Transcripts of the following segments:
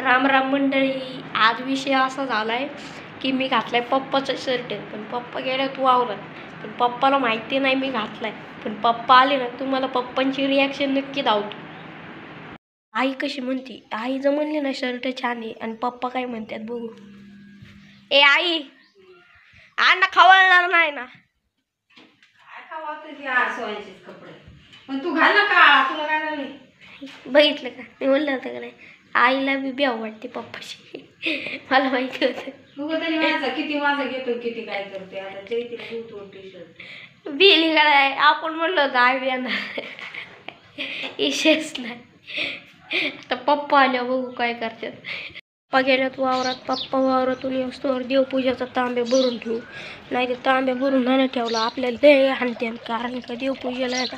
राम राम मंडळी. आज विषय असा झालाय की मी घातलाय पप्पाचा शर्ट, पण पप्पा गेले तू आवरत, पण पप्पाला माहिती नाही मी घातलाय. पण पप्पा आले ना, तुम्हाला पप्पांची रिॲक्शन नक्की दावतो. आई कशी म्हणती, आई जर म्हणली ना शर्ट छान आहे आणि पप्पा काय म्हणतात बघू. ए आई, अण्णा खवळणार नाही ना. कपडे पण तू घाल ना का, तुला काय झालं? बघितलं का, मी म्हणलं होतं का नाही, आईला बी ब्याव वाटते पप्पाशी. मला माहिती होतं. किती माझा घेतो, किती काय करते आता ते टी शर्ट बिली काय आपण म्हणलं होतं आई बियाणार इशेच नाही. आता पप्पा आल्या बघू काय करतात. पप्पा गेल्यात वावरात. पप्पा वावरातून येऊस्तोवर देवपूजाचा तांब्या भरून ठेवू, नाही तर तांब्या भरून नाही ठेवला आपल्याला दे हाणते, कारण का देवपूजेला आता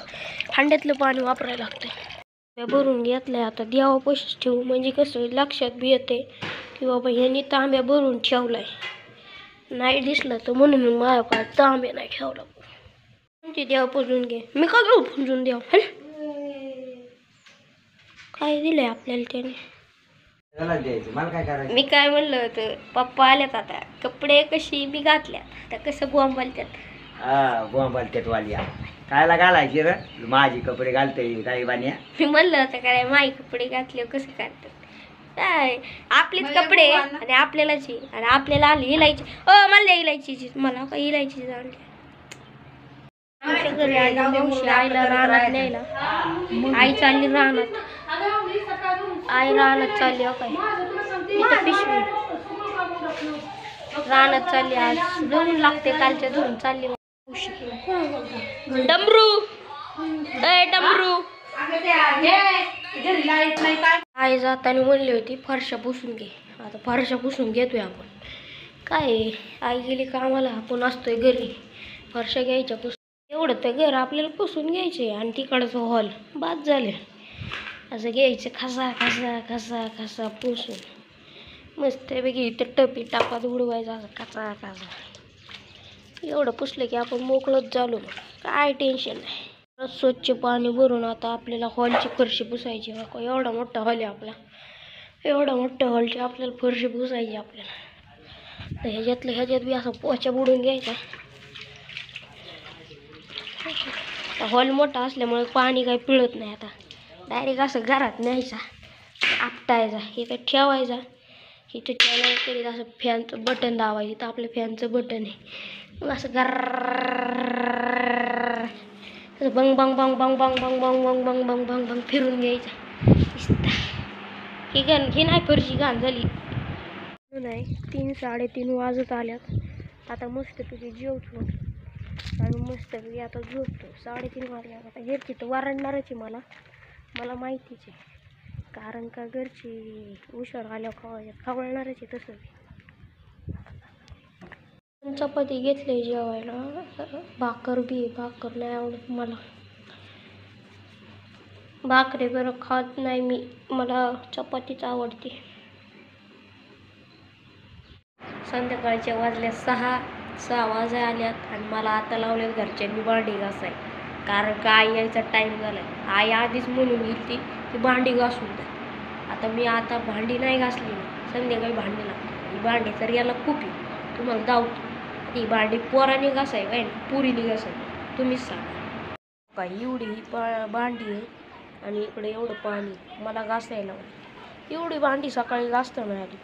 हांड्यातलं पाणी वापरायला लागतं. भरून घेतलंय आता देवापाशीच ठेवू, म्हणजे कसं लक्षात बी येते की बाबा ह्यांनी तांब्या भरून ठेवलाय. नाही दिसलं तर म्हणून माझ्या तांब्या नाही ठेवला. तुमची देव पुजून घे, मी का घेऊ पुजून देव. काय दिलंय आपल्याला त्याने. मी काय म्हणलं होतं, पप्पा आल्यात आता कपडे कशी मी घातल्यात, आता कसं बोंबालत्यात. बोंबालत्यात वालिया कायला घालायची र, माझी कपडे घालते काही बान्या. मी म्हणलं होतं काय माझे कपडे घातले कसं काढतात. काय आपलेच कपडे आणि आपल्यालाच आणि आपल्याला आली इलायची. मला इलायची, मला का इलायची आणली. आमच्या घरी आली मावशी आईला रानात न्यायला. आई चालली रानात, आई रानात चालली. काय इथं पिशवी रानात चालली, आज धुवून लागते, कालच्या धुवून चालली. डमरू ए डमरू. आई जाताना म्हणली होती फरशा पुसून घे, आता फरशा पुसून घेतोय आपण. काय आई गेली कामाला, आपण असतोय घरी. फरशा घ्यायच्या पुसून, एवढं तर घर आपल्याला पुसून घ्यायचे आणि तिकडचं हॉल बाद झाले. असं घ्यायचं खसा खसा खसा खसा पुसून मस्तपैकी इथं टपी टाकात उडवायचं असं कचा कचा. एवढं पुसलं की आपण मोकळंच झालो, काय टेन्शन नाही. स्वच्छ पाणी भरून आता आपल्याला हॉलची फरशी पुसायची. एवढा मोठा हॉल आहे आपला, एवढा मोठ्या हॉलची आपल्याला फरशी पुसायची आपल्याला. तर ह्याच्यात बी असा पोचा बुडून घ्यायचा. हॉल मोठा असल्यामुळे पाणी काही पिळत नाही. आता डायरेक्ट असं घरात न्यायचा, आपटायचा, इथं ठेवायचा. इथं ठेवल्यावर तरी असं फॅनचं बटन दाबायचं, तर आपलं फॅनचं बटन आहे. मग असं बंग बंग बंग बंग बंग बंग बंग बंग बंग बंग बंग बंग फिरून घ्यायचं. ही नाही फरशी घाण झाली नाही. 3 साडेतीन वाजत आल्यात. आता मस्तपैकी जेवतो आणि मस्तपैकी आता झोपतो. 3:30 वाजल्या. आता घरची तर वारडणारच आहे मला माहितीच आहे, कारण का घरची उशार आल्यावर खवळणारच आहे. तसं चपाती घेतली जेवायला, भाकर बी. भाकर नाही आवडत मला, भाकरी बरं खात नाही मी, मला चपातीच आवडते. संध्याकाळच्या वाजल्या 6 वाजा आल्यात आणि मला आता लावल्यात घरच्यांनी भांडी घासाय, कारण का आई यायचा टाईम झालाय. आई आधीच म्हणून गेली ती भांडी घासून द्या. आता मी आता भांडी नाही घासली, संध्याकाळी भांडी लागते. ही भांडी तर याला खूप आहे, तुम्हाला दावतो. ती भांडी पोराने घासाय काय पुरीने घासाय, तुम्हीच सांगा. काय एवढी ही भांडी आहे आणि इकडे एवढं पाणी मला घासायला. एवढी भांडी सकाळी घासताना आली,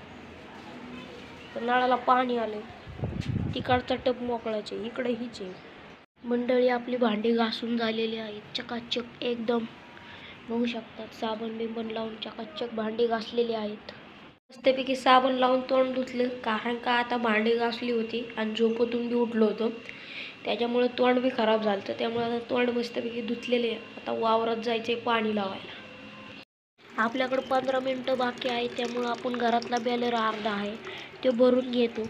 तर नळाला पाणी आले. तिकडचा टप मोकळाचे, इकडे हीच आहे. मंडळी आपली भांडी घासून झालेली आहेत, चकाचक एकदम. बघू शकतात साबण बिबण लावून चकाचक भांडी घासलेली आहेत. मस्तपैकी साबण लावून तोंड धुतलं, कारण का आता भांडी घासली होती आणि झोपेतून बी उठलो होतो, त्याच्यामुळे तोंड बी खराब झालं. तर त्यामुळे आता तोंड मस्तपैकी धुतलेले. आता वावरात जायचे पाणी लावायला. आपल्याकडं 15 मिनटं बाकी आहे, त्यामुळं आपण घरातला बॅलर अर्धा आहे ते भरून घेतो.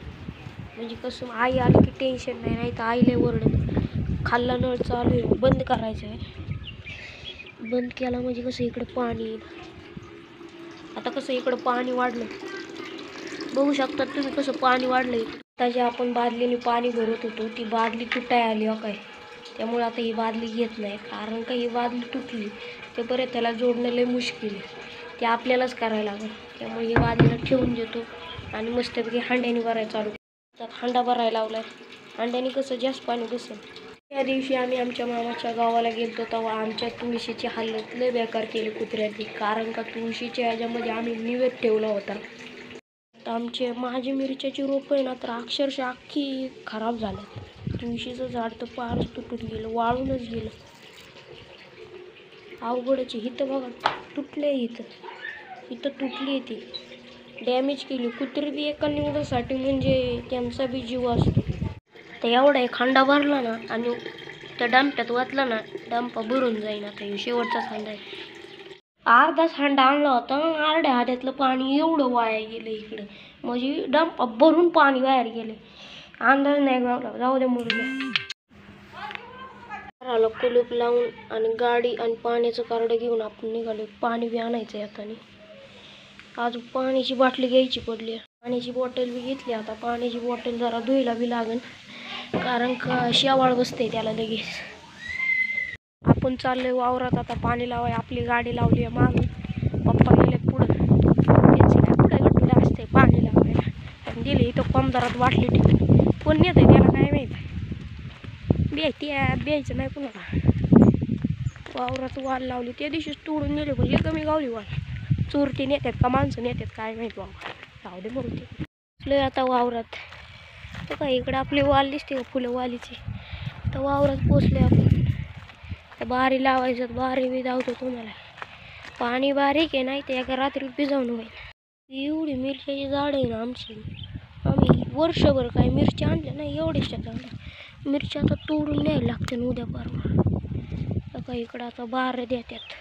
म्हणजे कसं आई आली की टेन्शन नाही, नाही तर आईला ओरडत. खाल्ला नळ चालू आहे, बंद करायचं आहे. बंद केला म्हणजे कसं इकडं पाणी येईल. आता कसं इकडं पाणी वाढलं, बघू शकतात तुम्ही कसं पाणी वाढलं. आता जे आपण बादलीने पाणी भरत होतो ती बादली तुटाय आली काय, त्यामुळे आता ही बादली घेत नाही, कारण का ही बादली तुटली ते परत त्याला जोडणं लय मुश्किल आहे. ते आपल्यालाच करायला लागेल. त्यामुळे हे वालीला ठेवून देतो आणि मस्तपैकी हांड्याने भरायला चालू. त्यात हांडा भरायला लावलाय. हांड्याने कसं जास्त पाणी बसेल. त्या दिवशी आम्ही आमच्या मामाच्या गावाला गेलतो तेव्हा आमच्या तुळशीची हालत लय बेकार केली कुत्र्याची. कारण का तुळशीच्या ह्याच्यामध्ये आम्ही निवेद ठेवला होता. तर माझी मिरच्याची रोपं आहे ना तर अक्षरशः अख्खी खराब झाल्यात. तुळशीचं झाड तर पारच तुटून गेलं, वाळूनच गेलं. अवघडच आहे. इथं बघा तुटले, इथं तुटली ती, डॅमेज केली. कुत्री बी एका निवडासाठी म्हणजे त्यांचा बी जीव असतो. तर एवढा एक हांडा भरला ना आणि त्या डंप्यात वाचला ना, डंपा भरून जाईन. आता शेवटचाच हांडा आहे. अर्धाच हांडा आणला होता, अर्ध्या हांड्यातलं पाणी एवढं वाया गेलं इकडं. म्हणजे डंपा भरून पाणी बाहेर गेले. अंदाज नाही गावला. जाऊ दे मुलं. घराला कुलूप लावून आणि गाडी आणि पाण्याचं कार्ड घेऊन आपण निघालो. पाणी बी आणायचं आहे आता. आज पाण्याची बाटली घ्यायची पडली. पाण्याची बॉटल बी घेतली. आता पाण्याची बॉटल जरा धुयला बी लागेल कारण का शेवाळ बसते त्याला लगेच. आपण चाललोय वावरात आता पाणी लावाय. आपली गाडी लावली आहे मागं. पप्पा गेले पुढं. त्यांचं काय पुढे गटुलं असते पाणी लावायला. आणि दिले इथं पंधरात बाटली ठेवून. कोण नेत आहे त्याला काय माहीत. ब्यायचं नाही कुणाला. वावरात वाल लावली त्या दिवशीच तोडून नेले पण लय कमी गावली वाल. चोरटी नेतात का माणसं नेतात काय माहीत बाबा. जाऊ दे मरून ते. लय आता वावरात तर काय इकडे आपली वाल दिसते का फुलं वालीची. तर वावरात पोचले आपण. तर बारी लावायचं. बारी बी धावतो तुम्हाला. पाणी बारीक आहे नाही ते एका रात्रीत भिजवून होईल. एवढी मिरच्याची झाड आहे ना आमची. आम्ही वर्षभर काय मिरच्या आणल्या नाही एवढ्याशा झाडं. मिरच्या आता तोडून न्यायला लागते उद्या परवा. तर काय इकडं आता बारं द्यायच्यात.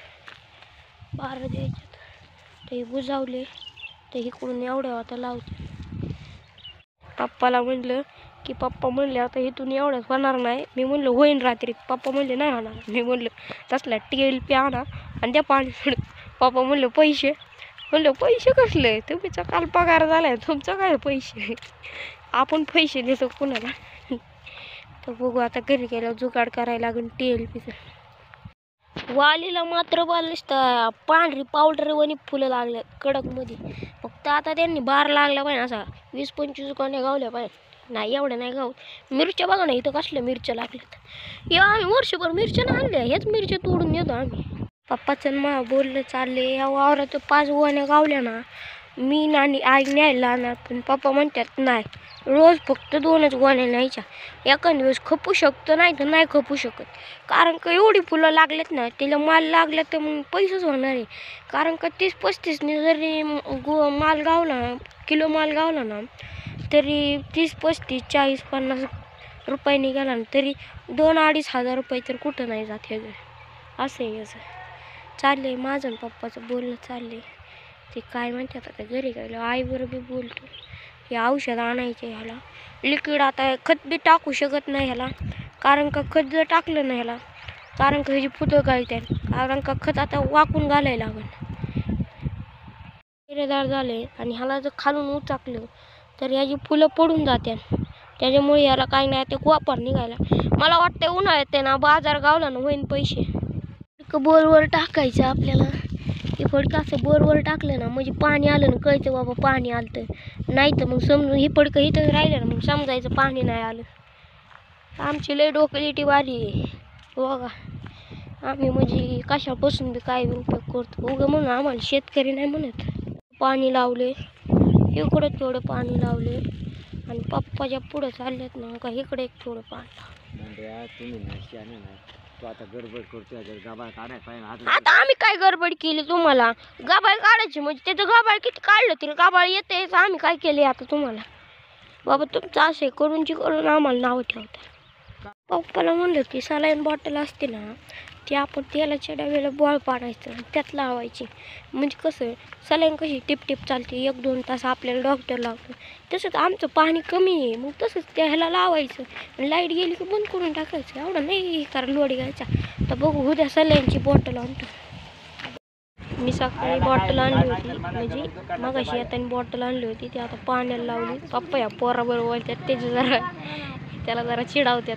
ते बुजावले तर इकडून एवढ्या आता लावते. पप्पाला म्हणलं की पप्पा म्हणले आता इथून एवढंच होणार नाही. मी म्हणलं होईन रात्री. पप्पा म्हणले नाही होणार. मी म्हणलं तसला टेल पे आणा आणि त्या पाणी सोडून. पप्पा म्हणलं पैसे. म्हणलं पैसे कसले, तुम्हीचा काल पगार झालाय तुमचा काय पैसे. आपण पैसे देतो कुणाला. तर बघू आता घरी गेल्यावर जुगाड करायला लागेल TLPचं. वालीला मात्र बालिस्ता पांढरी पावडरवानी फुलं लागल्यात कडकमध्ये. फक्त आता त्यांनी बार लागला पाहिजे असा 20-25 गोण्या गावल्या पाहिजे. नाही एवढ्या नाही गावत. मिरच्या बघा ना इथं कसल्या मिरच्या लागल्यात. या आम्ही वर्षभर मिरच्या नाही आणल्या. हेच मिरच्या तोडून येतो आम्ही. पप्पाचं मा बोललं चालले या वावरात 5 गोण्या गावल्या ना मी नानी आई न्यायला आणणार. पण पप्पा म्हणतात नाही रोज फक्त 2च गोण्या न्यायच्या. एखाद दिवस खपू शकतो नाही तर नाही खपू शकत. कारण का एवढी फुलं लागलेत ना तिला माल लागला तर मग पैसेच होणार आहे. कारण का 30-35ने जरी माल गावला किलो माल गावला ना तरी 30-35-40-50 रुपयांनी गेला ना तरी 2-2.5 हजार रुपये तर कुठं नाही जात. हे असं आहे याचं चाललंय. माझं पप्पाचं बोलणं चाललंय. ते काय म्हणतात आता घरी गेलं आईबरोबर बोलतो. हे औषध आणायचे ह्याला लिक्विड. आता खत बी टाकू शकत नाही ह्याला कारण का खत जर टाकलं नाही ह्याला कारण का ह्याची फुलं गळतात. कारण का खत आता वाकून घालायला लागेल. हिरेदार झाले आणि ह्याला जर खालून उचाकलं तर ह्याची फुलं पडून जातात. त्याच्यामुळे ह्याला काय नाही ते वापर निघायला. मला वाटतं उन्हाळ्यात ते ना बाजार गावला ना होईन पैसे. बोरवर टाकायचं आपल्याला. हे फडकं असं बोरवर टाकलं ना म्हणजे पाणी आलं ना कळतं बाबा पाणी आलं तर. नाही तर मग समजून हे फडकं इथं राहिलं ना मग समजायचं पाणी नाही आलं. आमची लय डोक्याची वारी आहे बघा. आम्ही म्हणजे कशापासून बी काय उपयोग करतो उगं म्हणून आम्हाला शेतकरी नाही म्हणत. पाणी लावले इकडं थोडं पाणी लावले आणि पप्पाच्या पुढं चाललेत ना का इकडे एक थोडं पाणी. तू आता गडबड करतोय गाबाळ काढाय पाहिजे. आता आम्ही काय गडबड केली तुम्हाला. गाबाळ काढायची म्हणजे त्याचं गाबाळ किती काढलं तरी गाबाळ येते. आम्ही काय केले आता तुम्हाला बाबा तुमचं असे करून आम्हाला नाव ठेवतात. पप्पाला म्हणलं की सलाईन बॉटल असते ना ती आपण तेलाच्या डब्याला बॉल पाडायचं त्यात लावायची. म्हणजे कसं सलाईन कशी टिपटिप चालते 1-2 तास आपल्याला डॉक्टर लावतो. तसंच आमचं पाणी कमी आहे मग तसंच त्याला लावायचं आणि लाईट गेली की बंद करून टाकायचं. एवढं नाही कारण लोड घ्यायचा. तर बघू उद्या सलाईनची बॉटल आणतो. मी सकाळी बॉटल आणली होती म्हणजे मगाशी येताना बॉटल आणली होती ती आता पाण्याला लावली. पप्पा या पोराबरोबर त्याचं जरा त्याला जरा चिडावतात.